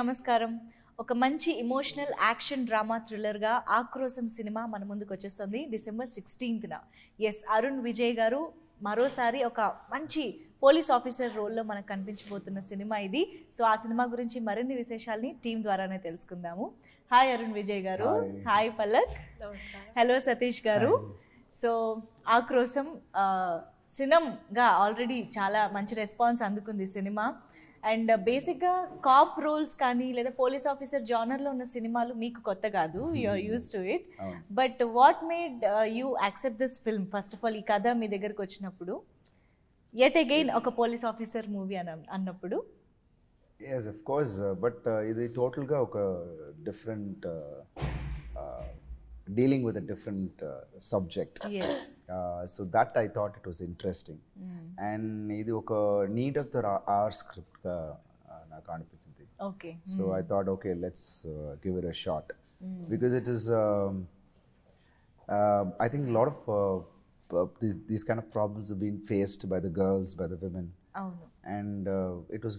నమస్కారం. ఒక మంచి ఎమోషనల్ యాక్షన్ డ్రామా థ్రిల్లర్గా ఆక్రోశం సినిమా మన ముందుకు వచ్చేస్తుంది డిసెంబర్ 16న. ఎస్, అరుణ్ విజయ్ గారు మరోసారి ఒక మంచి పోలీస్ ఆఫీసర్ రోల్లో మనకు కనిపించబోతున్న సినిమా ఇది. సో ఆ సినిమా గురించి మరిన్ని విశేషాలని టీం ద్వారానే తెలుసుకుందాము. హాయ్ అరుణ్ విజయ్ గారు. హాయ్ పల్లక్. హలో సతీష్ గారు. సో ఆక్రోశం సినిమాగా ఆల్రెడీ చాలా మంచి రెస్పాన్స్ అందుకుంది సినిమా. అండ్ బేసిక్గా కాప్ రోల్స్ కానీ లేదా పోలీస్ ఆఫీసర్ జానర్లో ఉన్న సినిమాలు మీకు కొత్త కాదు, you're use to it. But what made you accept this film? First of all ఈ కథ మీ దగ్గరకు వచ్చినప్పుడు, యట్ అగైన్ ఒక పోలీస్ ఆఫీసర్ మూవీ అన్నప్పుడు. ఎస్ ఆఫ్ కోర్స్, బట్ ఇది టోటల్గా ఒక different dealing with a different subject. Yes. So that I thought it was interesting. And ఇది ఒక need of the hour script గా నాకు అనిపించింది. Okay. So I thought, okay, let's give it a shot. Because it is I think a lot of these kind of problems have been faced by the girls, by the women. And it was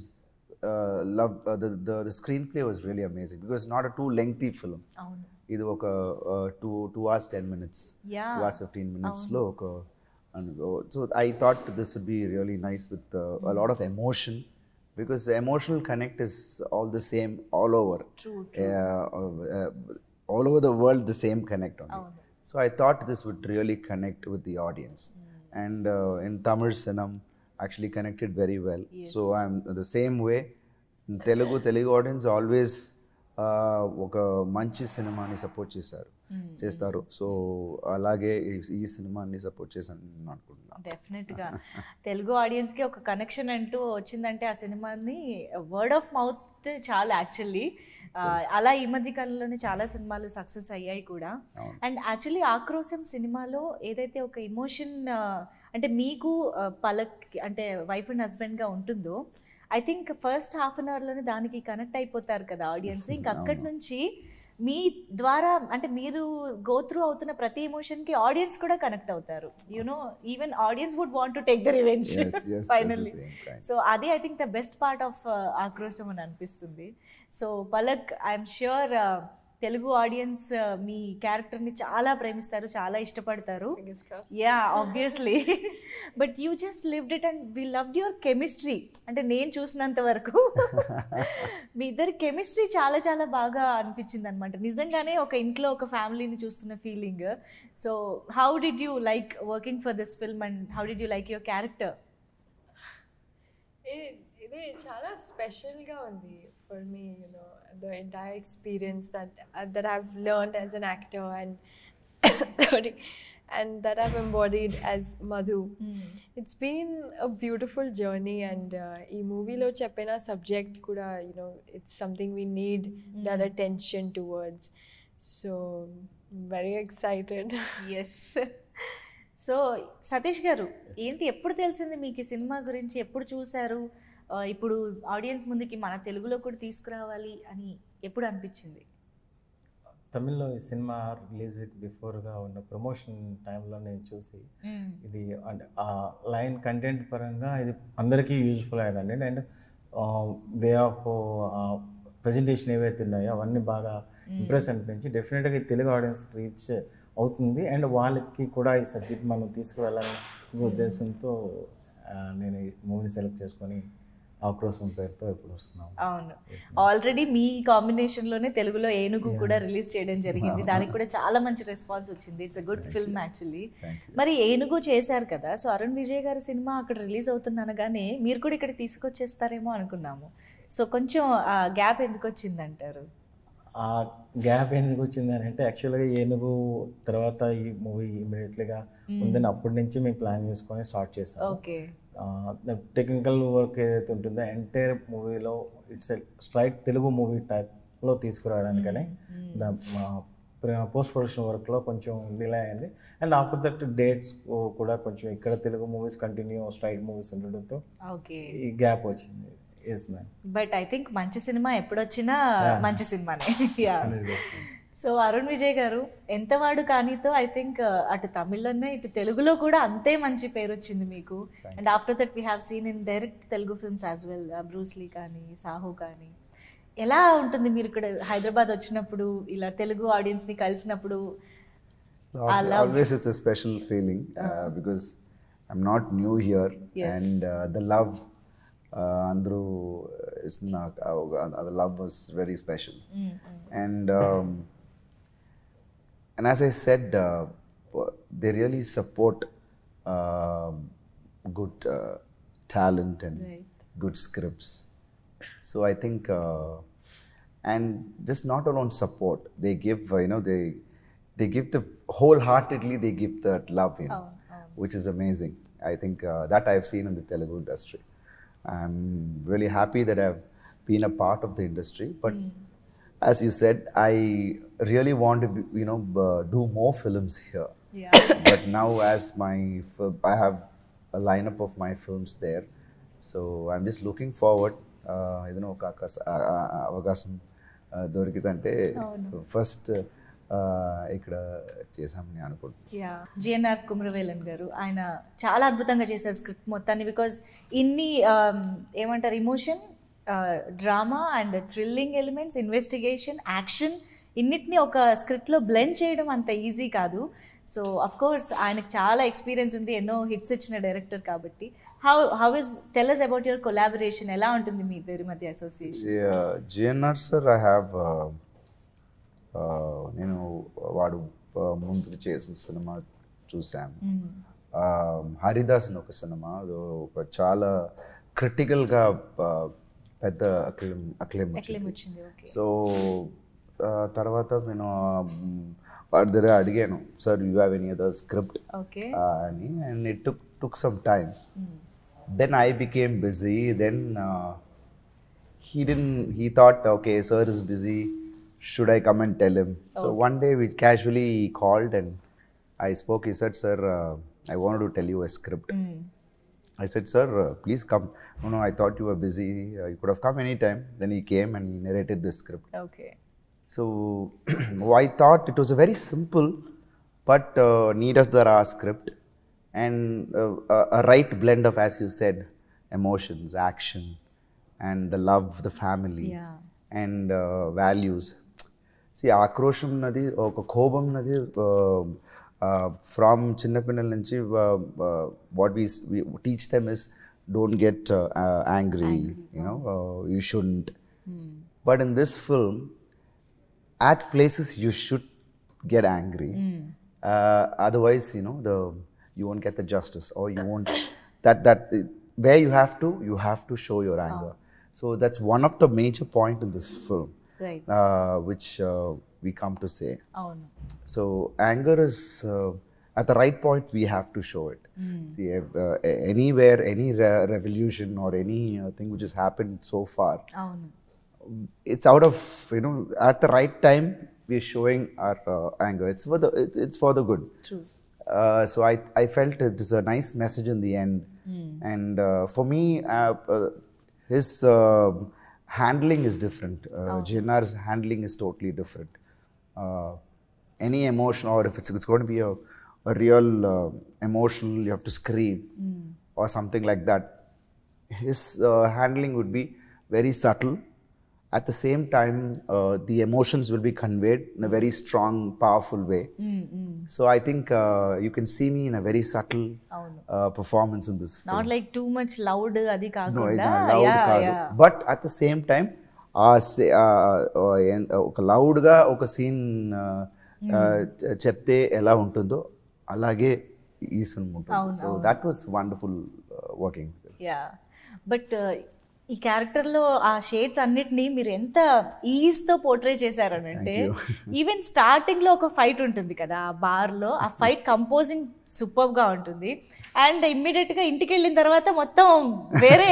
the screenplay was really amazing because it's not a too lengthy film. ఇది ఒక 2 hours 10 minutes, 2 hours 15 minutes లో ఒక. So I thought this would be really nice with a lot of emotion, because the emotional connect is all the same all over. True. All over the world, the same connect only. So I thought this would really connect with the audience. And in Tamil cinema actually connected very well. Yes. So I'm the same way. In Telugu audience always ఒక మంచి సినిమాని support చేస్తారు. So అలాగే ఈ సినిమాని support చేశాను అనుకుంటున్నాను. డెఫినెట్గా తెలుగు ఆడియన్స్కి ఒక కనెక్షన్ అంటూ వచ్చిందంటే ఆ సినిమాని వర్డ్ ఆఫ్ మౌత్ చాలా యాక్చువల్లీ. అలా ఈ మధ్య కాలంలోనే చాలా సినిమాలు సక్సెస్ అయ్యాయి కూడా. అండ్ యాక్చువల్లీ ఆక్రోశం సినిమాలో ఏదైతే ఒక ఎమోషన్ అంటే మీకు పలక్ అంటే వైఫ్ అండ్ హస్బెండ్గా ఉంటుందో, I think first half an అవర్లోనే దానికి కనెక్ట్ అయిపోతారు కదా ఆడియన్స్. ఇంక అక్కడి నుంచి మీ ద్వారా అంటే మీరు గో త్రూ అవుతున్న ప్రతి ఎమోషన్కి ఆడియన్స్ కూడా కనెక్ట్ అవుతారు. You know even audience would want to take the revenge finally. So అది I think the best part of Aakrosham అని అనిపిస్తుంది. So Palak, I'm sure Telugu audience మీ క్యారెక్టర్ని చాలా ప్రేమిస్తారు, చాలా ఇష్టపడతారు. Yeah, obviously. But you just lived it and we loved your chemistry. అంటే నేను చూసినంత వరకు మీ ఇద్దరి కెమిస్ట్రీ చాలా చాలా బాగా అనిపించింది అనమాట. నిజంగానే ఒక ఇంట్లో ఒక ఫ్యామిలీని చూస్తున్న feeling. So how did you like working for this film and how did you like your character? ఇది చాలా స్పెషల్గా ఉంది for me, you know, the entire experience that I've learned as an actor and sorry, and that I've embodied as Madhu. It's been a beautiful journey, and ee movie lo cheppina subject kuda, you know, it's something we need that attention towards. So very excited. Yes. So Satish గారు, ఏంటి ఎప్పుడు తెలిసింది మీకు ఈ cinema గురించి? ఎప్పుడు చూసారు? ఇప్పుడు ఆడియన్స్ ముందుకి మన తెలుగులో కూడా తీసుకురావాలి అని ఎప్పుడు అనిపించింది? తమిళ్లో ఈ సినిమా రిలీజ్ బిఫోర్గా ఉన్న ప్రమోషన్ టైంలో నేను చూసి ఇది అంటే ఆ లైన్ కంటెంట్ పరంగా ఇది అందరికీ యూజ్ఫుల్ అయ్యేదండి. అండ్ వే ఆఫ్ ప్రజెంటేషన్ ఏవైతే ఉన్నాయో అవన్నీ బాగా ఇంప్రెస్ అనిపించి డెఫినెట్గా ఈ తెలుగు ఆడియన్స్ రీచ్ అవుతుంది. అండ్ వాళ్ళకి కూడా ఈ సబ్జెక్ట్ మనం తీసుకువెళ్ళాలనే ఉద్దేశంతో నేను ఈ మూవీని సెలెక్ట్ చేసుకొని ఆక్రోశం పేరుతో ఇప్పుడు వస్తున్నాం. అవును, ఆల్రెడీ మీ కాంబినేషన్లోనే తెలుగులో ఏనుగు కూడా రిలీజ్ చేయడం జరిగింది. దానికి కూడా చాలా మంచి రెస్పాన్స్ వచ్చింది. It's a good film actually. మరి ఏనుగు చేశారు కదా, సో అరుణ్ విజయ్ గారి సినిమా అక్కడ రిలీజ్ అవుతుందనగానే మీరు కూడా ఇక్కడ తీసుకొచ్చేస్తారేమో అనుకున్నాము. సో కొంచెం గ్యాప్ ఎందుకు వచ్చిందంటారు? ఆ గ్యాప్ ఎందుకు వచ్చిందని అంటే యాక్చువల్గా ఏనుగు తర్వాత ఈ మూవీ ఇమీడియట్లీగా ఉందని అప్పటి నుంచి మేము ప్లాన్ చేసుకొని స్టార్ట్ చేసాం. ఓకే. టెక్నికల్ వర్క్ ఏదైతే ఉంటుందో ఎంటైర్ మూవీలో ఇట్స్ స్ట్రైట్ తెలుగు మూవీ టైప్లో తీసుకురావడానికనే పోస్ట్ ప్రొడక్షన్ వర్క్లో కొంచెం డిలే అయింది. అండ్ ఆఫ్టర్ దట్ డేట్స్ కూడా కొంచెం ఇక్కడ Telugu movies continue straight movies ఉండడంతో ఈ గ్యాప్ వచ్చింది. Yes ma'am. But I think మంచి సినిమా ఎప్పుడొచ్చినా మంచి సినిమానే. సో అరుణ్ విజయ్ గారు, ఎంతవాడు కానీతో ఐ థింక్ అటు తమిళ్లోనే ఇటు తెలుగులో కూడా అంతే మంచి పేరు వచ్చింది మీకు. And after that we have seen in direct Telugu films as well, Bruce Lee కానీ, సాహో కానీ. ఎలా ఉంటుంది మీరు ఇక్కడ హైదరాబాద్ వచ్చినప్పుడు ఇలా తెలుగు ఆడియన్స్ని కలిసినప్పుడు? Always it's a special feeling because I'm not new here. Yes. And the love andru is the love was very special. And as I said, they really support good talent and good scripts. So I think and just not alone support, they give they give the wholeheartedly, they give that love, which is amazing. I think that I've seen in the Telugu industry. I'm really happy that I've been a part of the industry. But as you said, I really want to do more films here. Yeah. But now as I have a lineup of my films there, so I'm just looking forward. ఏదైనా ఒక అవకాశం దొరికిందంటే first ఇక్కడ చేసామని అనుకుంటున్నాను. GNR కుమరవేలన్ గారు ఆయన చాలా అద్భుతంగా చేశారు స్క్రిప్ట్ మొత్తాన్ని. బికాజ్ ఇన్ని ఏమంటారు emotion, drama and thrilling elements, investigation, action ఇన్నిటిని ఒక స్క్రిప్ట్లో బ్లెండ్ చేయడం అంత ఈజీ కాదు. సో అఫ్ కోర్స్ ఆయనకు చాలా ఎక్స్పీరియన్స్ ఉంది, ఎన్నో హిట్స్ ఇచ్చిన డైరెక్టర్ కాబట్టి. how is tell us about your collaboration? ఎలా ఉంటుంది మీ ఇద్దరి మధ్య association? GNR sir I have నేను వాడు ముందు చేసిన సినిమా చూసాను, హరిదాస్ అని ఒక సినిమా, ఒక చాలా క్రిటికల్గా పెద్ద అక్లెయిమ్ వచ్చింది. సో తర్వాత నేను వాడి దగ్గర అడిగాను, sir you have any other script అని, and it took some time. Then I became busy. Then he thought, okay, sir is busy, should I come and tell him? So one day we casually called and I spoke. He said, sir, I wanted to tell you a script. I said, sir, please come. No, I thought you were busy, you could have come anytime. Then he came and he narrated the script. Okay. So I thought it was a very simple but need of the raw script, and a right blend of, as you said, emotions, action, and the love, the family, and values. See, akrosham nadi oka kobam nadi from chinnapinal nunchi what we teach them is don't get angry, you shouldn't. But in this film, at places you should get angry, otherwise you won't get the justice, or you won't that where you have to show your anger. So that's one of the major point in this film, right? Which we come to say. So anger is at the right point we have to show it. See, anywhere, any revolution or any thing which has happened so far, it's out of at the right time we're showing our anger. It's for the good. True. So I felt it is a nice message in the end. And for me, his handling is different. JNR's handling is totally different. Any emotion, or if it's going to be a real emotional, you have to scream or something like that, his handling would be very subtle. At the same time, the emotions will be conveyed in a very strong, powerful way. So I think you can see me in a very subtle performance in this film. Not like too much loud adi kaakunda. No, loud but at the same time, oka loud ga oka scene chepte ela untundo alage ee cinema untundi. So that was wonderful working. Yeah, but ఈ క్యారెక్టర్లో ఆ shades అన్నిటినీ మీరు ఎంత ఈజ్తో portray చేశారనంటే, even స్టార్టింగ్లో ఒక fight ఉంటుంది కదా ఆ బార్లో, ఆ ఫైట్ కంపోజింగ్ సూపర్గా ఉంటుంది. అండ్ ఇమ్మీడియట్గా ఇంటికి వెళ్ళిన తర్వాత మొత్తం వేరే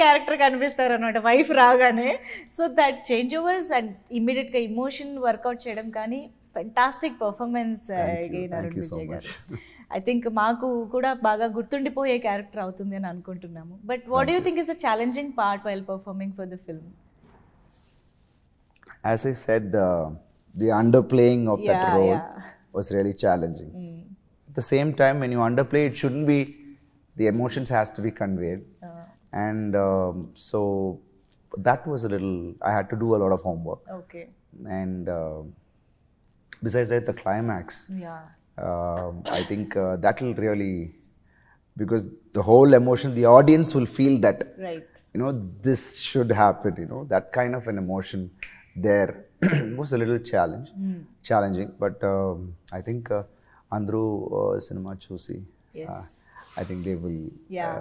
క్యారెక్టర్ కనిపిస్తారు అనమాట వైఫ్ రాగానే. సో దట్ చేంజ్ ఓవర్స్ అండ్ ఇమ్మీడియట్గా ఇమోషన్ వర్కౌట్ చేయడం కానీ fantastic performance again Arun Vijay garu. I think మాకు కూడా బాగా గుర్తుండిపోయే క్యారెక్టర్ అవుతుంది అని అనుకుంటున్నాము. But what do you think is the challenging part while performing for the film? As I said, the underplaying of that role was really challenging. At the same time, when you underplay, it shouldn't be, the emotions has to be conveyed. And so that was a little, I had to do a lot of homework. Okay. And besides that, the climax, Yeah. I think that will really, because the whole emotion, the audience will feel that, Right. you know, this should happen, you know, that kind of an emotion there was a little challenging, but I think andru cinema chusi, Yes. I think they will Yeah.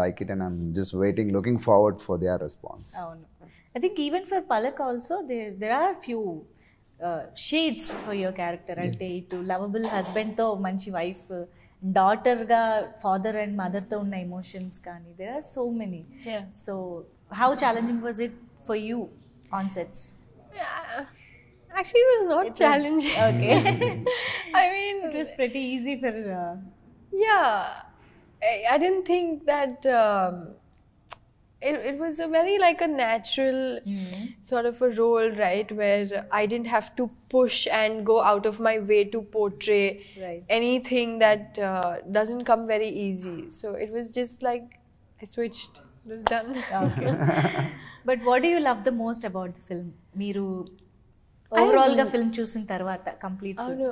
like it, and I'm just looking forward for their response. అవును. I think even for Palak also there are few shades for your character. అంటే ఇటు lovable హస్బెండ్తో మంచి wife, డాటర్గా father and మదర్తో ఉన్న emotions కానీ there are so many. Yeah. So how challenging was it for you on sets? Yeah. Actually, it was not challenging. Okay. I mean, It was pretty easy for yeah. I didn't think that it was a very like a natural sort of a role, right, where I didn't have to push and go out of my way to portray Right. anything that doesn't come very easy. So it was just like I switched. It was done. Okay. But what do you love the most about the film? మీరు overall గా film చూసిన తర్వాత complete Oh no,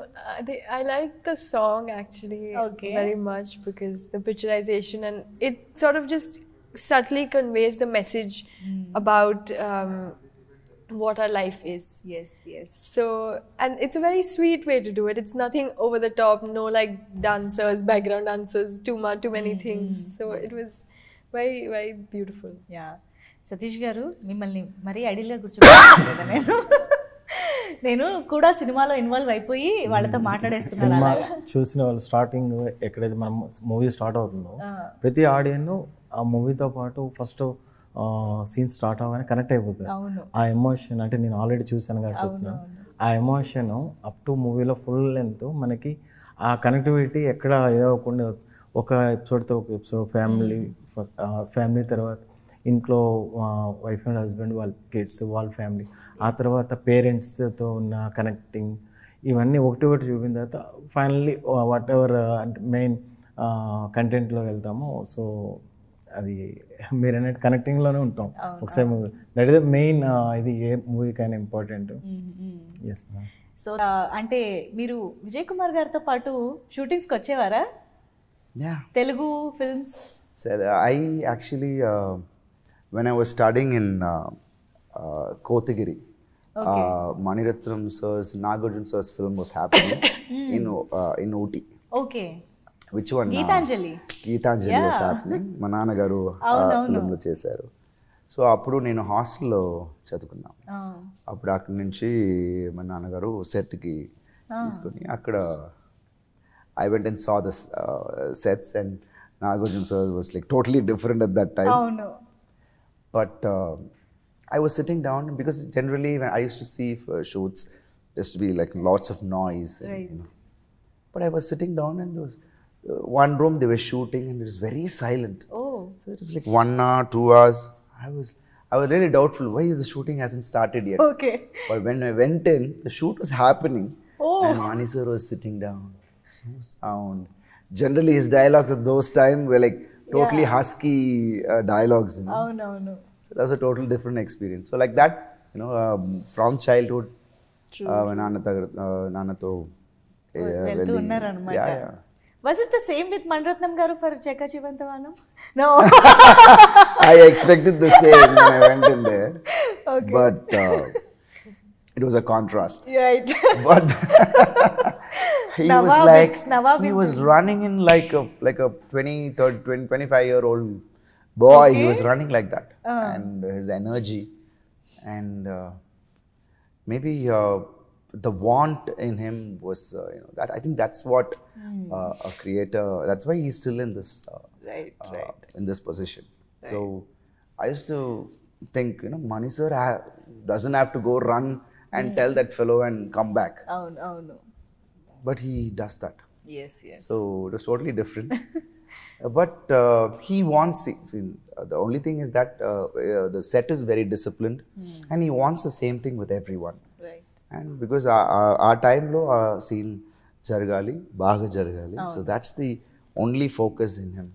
I like the song actually Okay. very much because the picturization and it sort of just subtly conveys the message about what our life is. yes yes So, and it's a very sweet way to do it. It's nothing over the top, no like dancers, background dancers, too many things. So it was very, very beautiful. Yeah Satish గారు మిమ్మల్ని మరీ ఐడియల్గా కూర్చోబెట్టలేదు నేను కూడా సినిమాలో involve అయిపోయి వాళ్ళతో మాట్లాడేస్తున్నాను cinema అలాగా. చూసిన వాళ్ళు స్టార్టింగ్ ఎక్కడైతే మనం మూవీ స్టార్ట్ అవుతుందో ప్రతి ఆడియన్ ఆ మూవీతో పాటు ఫస్ట్ సీన్ స్టార్ట్ అవ్వగానే కనెక్ట్ అయిపోతుంది. అవును ఆ ఎమోషన్ అంటే నేను ఆల్రెడీ చూసాను కాబట్టి చెప్తున్నాను. ఆ ఎమోషన్ అప్ టు మూవీలో ఫుల్ లెంత్ మనకి ఆ కనెక్టివిటీ ఎక్కడ ఏదవకుండా ఒక ఎపిసోడ్తో ఒక ఎపిసోడ్ ఫ్యామిలీ తర్వాత ఇంట్లో వైఫ్ అండ్ హస్బెండ్ వాళ్ళ కిడ్స్ వాళ్ళ ఫ్యామిలీ ఆ తర్వాత పేరెంట్స్తో ఉన్న కనెక్టింగ్ ఇవన్నీ ఒకటి చూపిన తర్వాత ఫైనల్లీ వాట్ ఎవర్ అంటే మెయిన్ కంటెంట్లో వెళ్తాము. సో అది మీరు అన్నట్టు కనెక్టింగ్లోనే ఉంటాం ఒకసారి movie. That is the main ఇది ఏ మూవీకైనా ఇంపార్టెంట్. Yes ma'am. సో అంటే మీరు విజయ్ కుమార్ గారితో పాటు షూటింగ్స్కి వచ్చేవారా Yeah. Telugu films? So I actually, when I was studying in Kotagiri, Maniratnam sir's, Nagarjun sir's film was happening in Ooty. Okay. Which one? Geetanjali. Geetanjali was happening. మా నాన్నగారు ఫిల్మ్లో చేశారు. సో అప్పుడు నేను హాస్టల్లో చదువుకున్నాను. అప్పుడు అక్కడి నుంచి మా నాన్నగారు సెట్కి తీసుకొని అక్కడ I went and saw the sets, and Nagarjun sir was like totally different at that time. అవును. But I was sitting down because generally when I used to see shoots, there used to be like lots of noise. And, Right. you know. But I was sitting down and there was one room they were shooting and it was very silent. Oh. So it was like 1 hour, 2 hours. I was really doubtful why the shooting hasn't started yet. Okay. But when I went in, the shoot was happening. Oh. And Mani sir was sitting down. So sound. Generally his dialogues at those time were like totally husky dialogues. You know? అవునవును. So that was a total different experience. So like that, you know, from childhood, నాన్నతో వెళ్తూ ఉన్నారనమాట. Was it the same with Maniratnam garu for Cheka Chivantavanam? No. I expected the same when I went in there. Okay. But it was a contrast. Right. But he was like, Nawab he was running in like a 25-year-old boy. Okay. He was running like that. And his energy and maybe the want in him was, you know, that I think that's what a creator, that's why he's still in this, in this position. Right. So I used to think, you know, Mani sir doesn't have to go run and tell that fellow and come back. అవును. But he does that. Yes. So it was totally different. But he wants, the only thing is that the set is very disciplined and he wants the same thing with everyone. Right. And because our time lo scene jaragali, baga jaragali. So that's the only focus in him.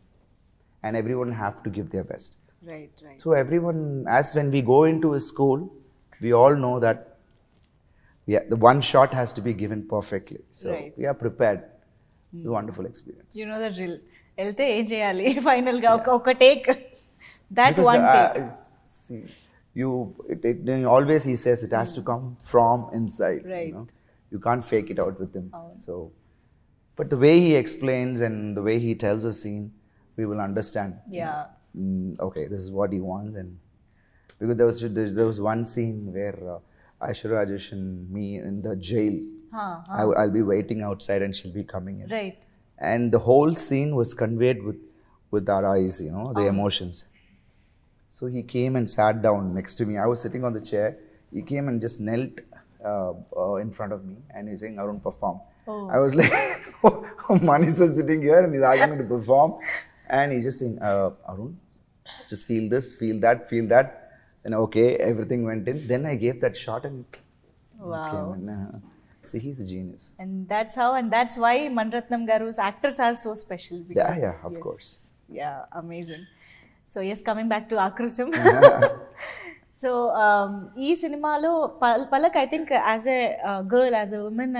And everyone have to give their best. Right, right. So everyone, as when we go into a school, we all know that the one shot has to be given perfectly. So Right. we are prepared. It's a wonderful experience. You know the drill. వెళ్తే ఏం చేయాలి final గా ఒక take that Because, one take see, always he says it has to come from inside. Right. You know? You can't fake it out with him. So, but the way he explains and the way he tells a scene, we will understand. Yeah. Okay, this is what he wants, and because there was one scene where Aishwarya Rajesh and me in the jail. I'll be waiting outside and she'll be coming in. Right And the whole scene was conveyed with our eyes, you know, the emotions. So he came and sat down next to me. I was sitting on the chair. He came and just knelt in front of me and he's saying, Arun, perform. I was like, Manis is sitting here and he's asking me to perform. And he's just saying, Arun, just feel this, feel that. And okay, everything went in. Then I gave that shot and Wow. came in. See, he's a genius. And that's why Maniratnam garu's actors are so special. Yeah, of course. Yeah, amazing. So yes, coming back to Akrusam. So ఈ సినిమాలో Palak I think as a girl as a women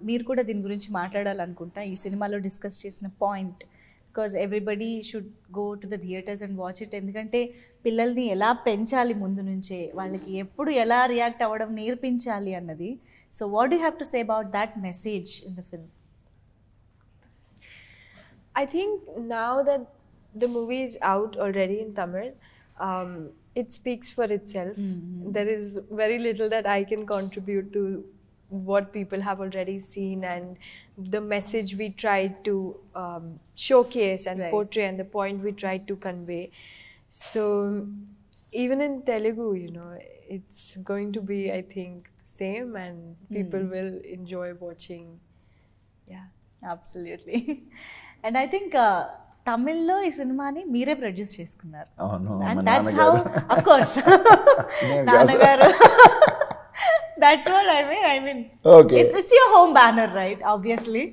మీరు కూడా దీని గురించి మాట్లాడాలనుకుంటా ఈ సినిమాలో discuss చేసిన point because everybody should go to the theatres and watch it ఎందుకంటే పిల్లల్ని ఎలా పెంచాలి ముందు నుంచే వాళ్ళకి ఎప్పుడు ఎలా రియాక్ట్ అవ్వడం నేర్పించాలి అన్నది so what do have to say about that message in the film I think now that the movie is out already in Tamil, it speaks for itself. There is very little that I can contribute to what people have already seen and the message we tried to showcase and Right. portray and the point we tried to convey. So even in Telugu, you know, it's going to be, I think, the same and people will enjoy watching. Yeah. Absolutely and I think తమిళ్లో ఈ సినిమాని మీరే produce చేసుకున్నారు Oh no, అండ్ my that's how నాన్నగారు. Of course నాన్నగారు that's what I mean Okay. It's your home banner right obviously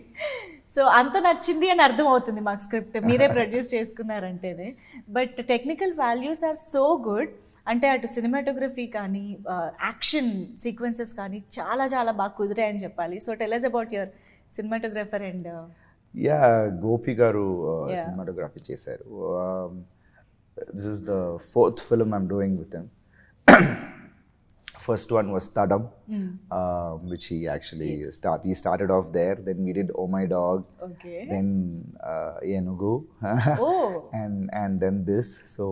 so అంత నచ్చింది అని అర్థం అవుతుంది మాకు స్క్రిప్ట్ మీరే ప్రొడ్యూస్ చేసుకున్నారంటేనే but technical values are so good అంటే అటు సినిమాటోగ్రఫీ కానీ యాక్షన్ సీక్వెన్సెస్ కానీ చాలా చాలా బాగా కుదిరాయని చెప్పాలి so tell us about your cinematographer and Yeah, Gopi garu Yeah. cinematography chesaru. This is the fourth film I'm doing with him. First one was Tadam, which he actually he started off there. Then we did Oh My Dog. Okay Then Yenugu. Oh and then this. So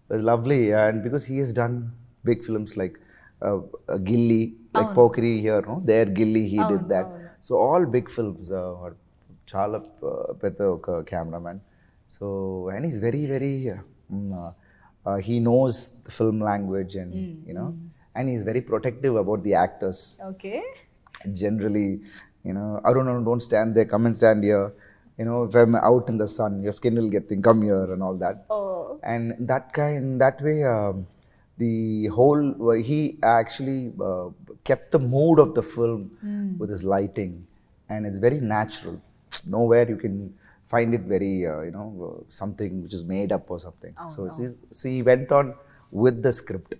it was lovely, and because he has done big films like Gilly, like Pokeri here, no? There Gilly, he did that. So all big films. Chala Petha oka cameraman. So and he's very he knows the film language and you know, and he's very protective about the actors. Okay Generally, you know, Arun, don't stand there, come and stand here. You know, if I'm out in the sun, your skin will get thin, come here and all that. Oh And that way, the whole, he actually kept the mood of the film with his lighting, and it's very natural. Nowhere you can find it very, you know, something which is made up or something. So he went on with the script.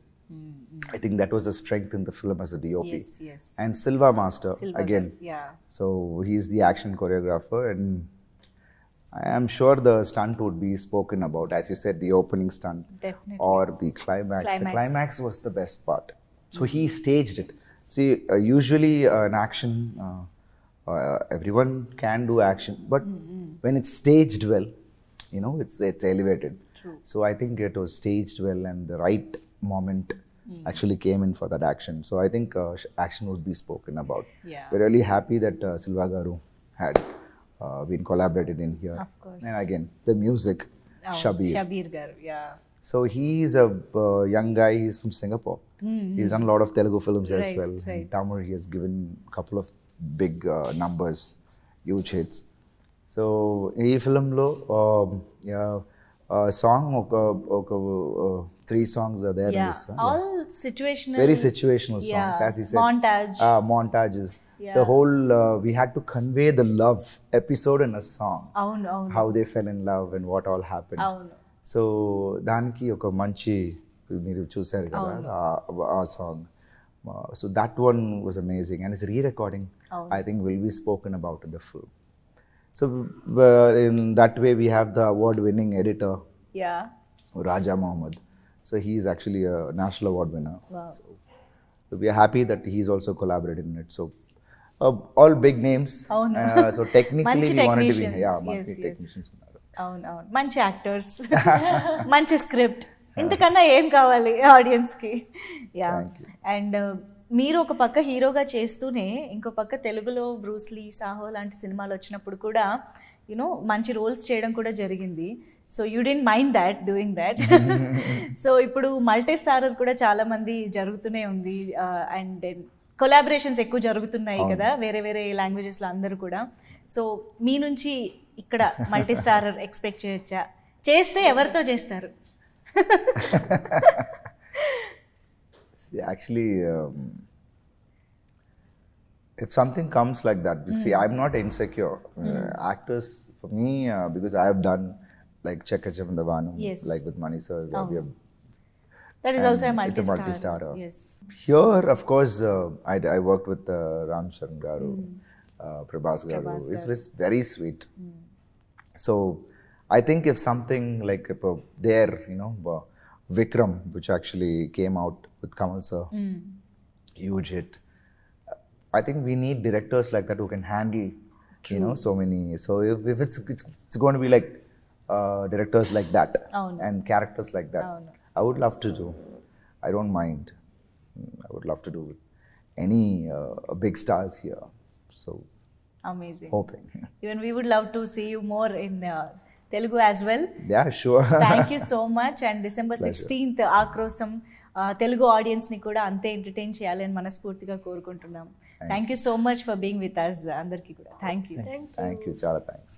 I think that was the strength in the film as a DOP. yes And Silva Master, Silva again. yeah So he's the action choreographer, and I am sure the stunt would be spoken about, as you said, the opening stunt definitely or the climax. The climax was the best part. So he staged it. See, usually an action, everyone can do action, but when it's staged well, you know, it's elevated. True. So I think it was staged well, and the right moment actually came in for that action. So I think action would be spoken about. Yeah. We're really happy that Silva Garu had been collaborated in here. Of course. And again, the music, Shabir. Shabir గారు yeah So he's a young guy. He's from Singapore. He's done a lot of Telugu films as Right, well. right. In Tamil, he has given a couple of big numbers, huge hits. So ఈ ఫిల్మ్లో song three songs are there in yeah this one. all situational Very situational songs, yeah as he said. montage Montages. Yeah. The whole we had to convey the love episode in a song. అవును అవును How they fell in love and what all happened. అవును so దానికి ఒక మంచి మీరు చూసారు కదా ఆ song. So that one was amazing and it's re-recording I think will be spoken about in the film. So in that way we have the award winning editor Raja Mohammed. So he is actually a national award winner. Wow. So we are happy that he's also collaborated in it. So all big names. So technically we wanted to be మంచి technicians. అవును మంచి actors, మంచి script, ఇంతకన్నా ఏం కావాలి ఆడియన్స్కి. Yeah. And మీరు ఒక పక్క హీరోగా చేస్తూనే ఇంకో పక్క తెలుగులో బ్రూస్లీ, సాహో లాంటి సినిమాలు వచ్చినప్పుడు కూడా మంచి రోల్స్ చేయడం కూడా జరిగింది. So you didn't mind that doing that. So ఇప్పుడు మల్టీ స్టారర్ కూడా చాలా మంది జరుగుతూనే ఉంది అండ్ కొలాబరేషన్స్ ఎక్కువ జరుగుతున్నాయి కదా వేరే వేరే లాంగ్వేజెస్లో అందరూ కూడా. సో మీ నుంచి ఇక్కడ మల్టీ స్టారర్ ఎక్స్పెక్ట్ చేయొచ్చా? చేస్తే ఎవరితో చేస్తారు? Actually, if something comes like that, see, I'm not insecure. Actors, for me, because I have done like Chekacham Davanam, like with Mani sir, we have. That is also a multi-star. It's a multi-starrer. Yes. Here, of course, I worked with Ram Charan Garu, Prabhas Garu. It was very sweet. So, I think if something like there, Vikram, which actually came out with Kamal sir, huge hit. I think we need directors like that who can handle, so many. So if it's going to be like directors like that and characters like that, I would love to do. I don't mind. I would love to do with any big stars here. So amazing. Hoping. Even we would love to see you more in Telugu as well. Yeah, sure. Thank you so much. And December 16th ఆక్రోశం తెలుగు ఆడియన్స్ని కూడా అంతే entertain చేయాలని మనస్ఫూర్తిగా కోరుకుంటున్నాం. Thank you so much for being with us అందరికీ కూడా. Thank you. Thank you. Chala thanks.